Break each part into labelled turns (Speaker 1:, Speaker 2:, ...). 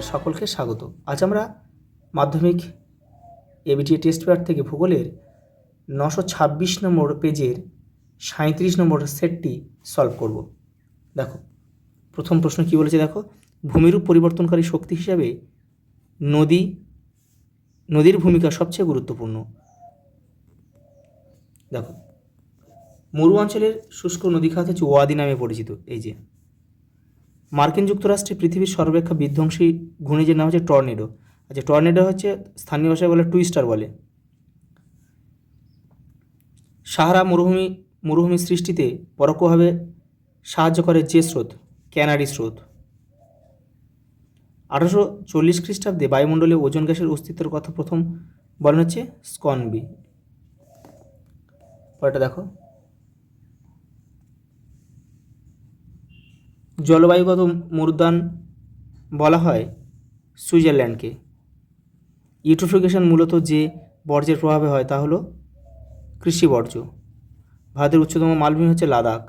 Speaker 1: তোমাদের সকলকে স্বাগত। আজ আমরা মাধ্যমিক এবিটিএ টেস্ট পেপার থেকে ভূগোলের 926 নম্বর পেজের 37 নম্বর সেটটি সলভ করব। দেখো, প্রথম প্রশ্ন কি বলেছে দেখো, ভূমিরূপ পরিবর্তনকারী শক্তি হিসাবে নদীর ভূমিকা সবচেয়ে গুরুত্বপূর্ণ। দেখো, মরু অঞ্চলের শুষ্ক নদীখাত হচ্ছে ওয়াদি নামে পরিচিত। এই যে মার্কিন যুক্তরাষ্ট্রে পৃথিবীর সর্বাপেক্ষা বিধ্বংসী ঘূর্ণিঝড়ের নাম হচ্ছে টর্নেডো। আচ্ছা, টর্নেডো হচ্ছে স্থানীয় ভাষায় বলে টুইস্টার বলে। সাহারা মরুভূমি সৃষ্টিতে পরোক্ষভাবে সাহায্য করে যে স্রোত, ক্যানারি স্রোত। 1840 খ্রিস্টাব্দে বায়ুমণ্ডলে ওজোন গ্যাসের অস্তিত্বের কথা প্রথম বলেন হচ্ছে স্কনবি। পরেরটা দেখো, জলবায়ুগত মরুদ্যান বলা হয় সুইজারল্যান্ডকে। ইউট্রোফিকেশন মূলত যে বর্জ্যের প্রভাবে হয় তা হলো কৃষি বর্জ্য। ভারতের উচ্চতম মালভূমি হচ্ছে লাদাখ।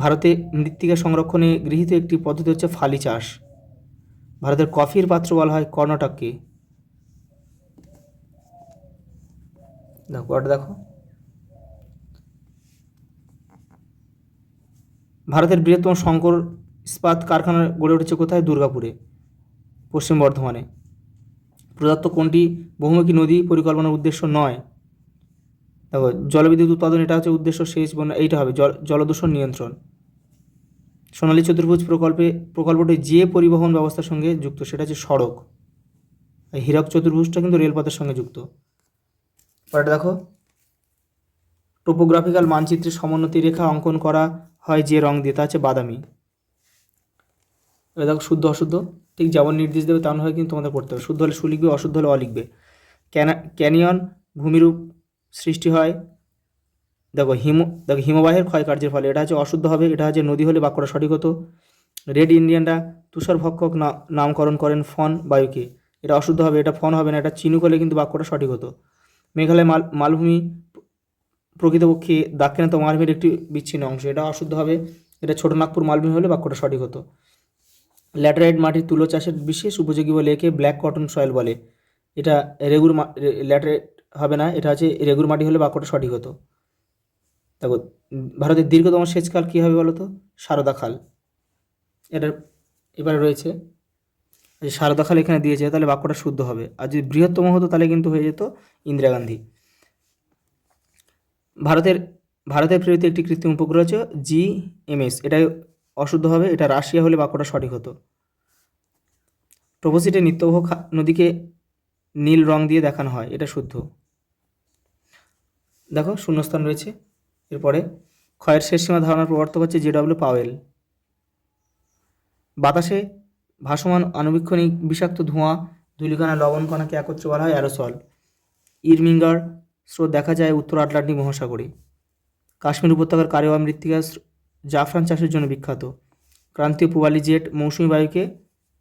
Speaker 1: ভারতে মৃত্তিকা সংরক্ষণে গৃহীত একটি পদ্ধতি হচ্ছে ফালি চাষ। ভারতের কফির পাত্র বলা হয় কর্ণাটককে। দেখো, ভারতের বৃহত্তম শঙ্কর ইস্পাত কারখানা গড়ে উঠেছে কোথায়? দুর্গাপুরে, পশ্চিম বর্ধমানে। প্রদত্ত কোনটি বহুমুখী নদী পরিকল্পনার উদ্দেশ্য নয়? দেখো, জলবিদ্যুৎ উৎপাদন, এটা হচ্ছে উদ্দেশ্য। সেচ বন্যা, এইটা হবে জলদূষণ নিয়ন্ত্রণ। সোনালী চতুর্ভুজ প্রকল্পটি যে পরিবহন ব্যবস্থার সঙ্গে যুক্ত সেটা হচ্ছে সড়ক। হীরক চতুর্ভুজটা কিন্তু রেলপথের সঙ্গে যুক্ত। পরেরটা দেখো, টোপোগ্রাফিক্যাল মানচিত্রে সমোন্নতি রেখা অঙ্কন করা হয় যে রং দিয়ে তা হচ্ছে বাদামি। এবার দেখো, শুদ্ধ অশুদ্ধ ঠিক যেমন নির্দেশ দেবে তেমন হয় কিন্তু তোমাদের পড়তে হবে। শুদ্ধ হলে সু লিখবে, অশুদ্ধ হলে অ লিখবে। ক্যানিয়ন ভূমিরূপ সৃষ্টি হয় দেখো হিমবাহের ক্ষয়কার্যের ফলে, এটা হচ্ছে অশুদ্ধ হবে। এটা হচ্ছে নদী হলে বাক্যটা সঠিক হতো। রেড ইন্ডিয়ানরা তুষার ভক্ষক নামকরণ করেন ফন বায়ুকে, এটা অশুদ্ধ হবে। এটা ফন হবে না, এটা চিনুক হলে কিন্তু বাক্যটা সঠিক হতো। মেঘালয় মালভূমি প্রকৃতপক্ষে দাক্ষিণাত্য মালভূমির একটি বিচ্ছিন্ন অংশ, এটা অশুদ্ধ হবে। এটা ছোটনাগপুর মালভূমি হলে বাক্যটা সঠিক হতো। ল্যাটেরাইট মাটির তুলো চাষের বিশেষ উপযোগী বলে একে ব্ল্যাক কটন সয়েল বলে, এটা ল্যাটেরাইট হবে না, এটা হচ্ছে রেগুর মাটি হলে বাক্যটা সঠিক হতো। দেখো, ভারতের দীর্ঘতম সেচখাল কী হবে বলো তো? সারদা খাল। এটা এবারে রয়েছে সারদা খাল, এখানে দিয়েছে, তাহলে বাক্যটা শুদ্ধ হবে। আর যদি বৃহত্তম হতো তাহলে কিন্তু হয়ে যেত ইন্দিরা গান্ধী। ভারতের প্রেরিত একটি কৃত্রিম উপগ্রহ হচ্ছে GMS, এটাই অশুদ্ধ হবে। এটা রাশিয়া হলে বাক্যটা সঠিক হতো। প্রভোসিটে নিত্যবহ নদীকে নীল রং দিয়ে দেখানো হয়, এটা শুদ্ধ। দেখো, শূন্যস্থান রয়েছে। এরপরে ক্ষয়ের শেষ সীমা ধারণার প্রবর্তক হচ্ছে JW পাওয়েল। বাতাসে ভাসমান আণুবীক্ষণিক বিষাক্ত ধোঁয়া, ধূলিকণা, লবণ কণাকে একত্রে বলা হয় অ্যারোসল। ইরমিঙ্গার স্রোত দেখা যায় উত্তর আটলান্টিক মহাসাগরে। কাশ্মীর উপত্যকার কারেওয়া মৃত্তিকা জাফরান চাষের জন্য বিখ্যাত। ক্রান্তীয় পূবালি জেট মৌসুমী বায়ুকে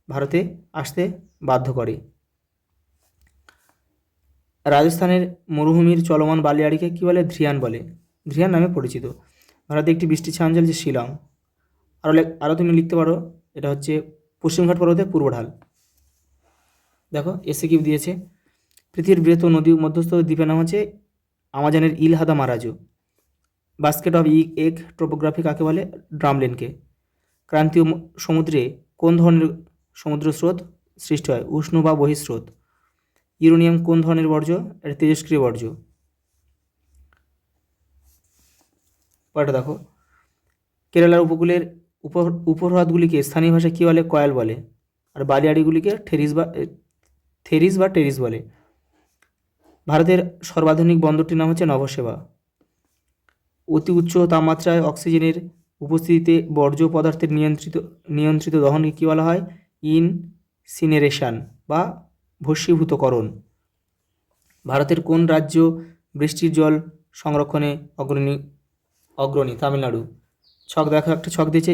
Speaker 1: ভারতে আসতে বাধ্য করে। রাজস্থানের মরুভূমির চলমান বালিয়াড়িকে কী বলে? ধ্রিয়ান বলে, ধ্রিয়ান নামে পরিচিত। ভারতে একটি বৃষ্টিছায়া অঞ্চল যে শিলং। আরও তুমি লিখতে পারো, এটা হচ্ছে পশ্চিমঘাট পর্বতের পূর্ব ঢাল। দেখো, এসে দিয়েছে, পৃথিবীর বৃহত্তম নদী মধ্যস্থ দ্বীপের নাম হচ্ছে আমাজনের ইলহাদা মারাজু। বাস্কেট অফ এগ টোপোগ্রাফি কাকে বলে? ড্রামলেনকে। ক্রান্তীয় সমুদ্রে কোন ধরনের সমুদ্র স্রোত সৃষ্টি হয়? উষ্ণ বা বহিঃস্রোত। ইউরেনিয়াম কোন ধরনের বর্জ্য? এটা তেজস্ক্রিয় বর্জ্য। পরেরটা দেখো, কেরালার উপকূলের উপহ্রদগুলিকে স্থানীয় ভাষায় কী বলে? কয়েল বলে। আর বালিয়াড়িগুলিকে থেরিস বা টেরিস বলে। ভারতের সর্বাধুনিক বন্দরটির নাম হচ্ছে নভসেবা। অতি উচ্চ তাপমাত্রায় অক্সিজেনের উপস্থিতিতে বর্জ্য পদার্থের নিয়ন্ত্রিত দহনকে কী বলা হয়? ইনসিনারেশন বা ভস্মীভূতকরণ। ভারতের কোন রাজ্য বৃষ্টির জল সংরক্ষণে অগ্রণী? তামিলনাড়ু। ছক দেখো, একটা ছক দিয়েছে,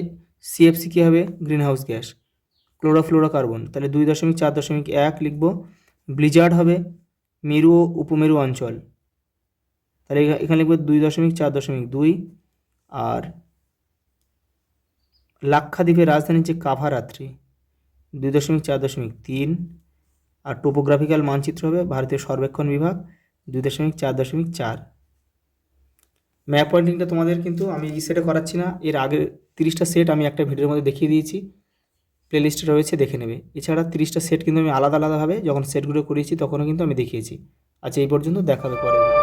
Speaker 1: CFC কী হবে? Green house gas. ক্লোরোফ্লোরোকার্বন, তাহলে 2.4.1 লিখব। ব্লিজার্ড হবে মেরু ও উপমেরু অঞ্চল, তাহলে এখানে লিখব 2.4.2। আর লাক্ষাদ্বীপের রাজধানী হচ্ছে কাভারাত্রি। 2.4.3, আর টোপোগ্রাফিক্যাল মানচিত্র হবে ভারতীয় সর্বেক্ষণ বিভাগ 2.4.4। ম্যাপ পয়েন্টিংটা তোমাদের কিন্তু আমি এই সেটে করাচ্ছি না, এর আগের 30টা সেট আমি একটা ভিডিওর মধ্যে দেখিয়ে দিয়েছি, প্লেলিস্টে রয়েছে, দেখে নেবে। এছাড়া 30টা সেট কিন্তু আমি আলাদা আলাদাভাবে যখন সেটগুলো করিয়েছি তখনও কিন্তু আমি দেখিয়েছি। আচ্ছা, এই পর্যন্ত, দেখা হবে পরের ভিডিও।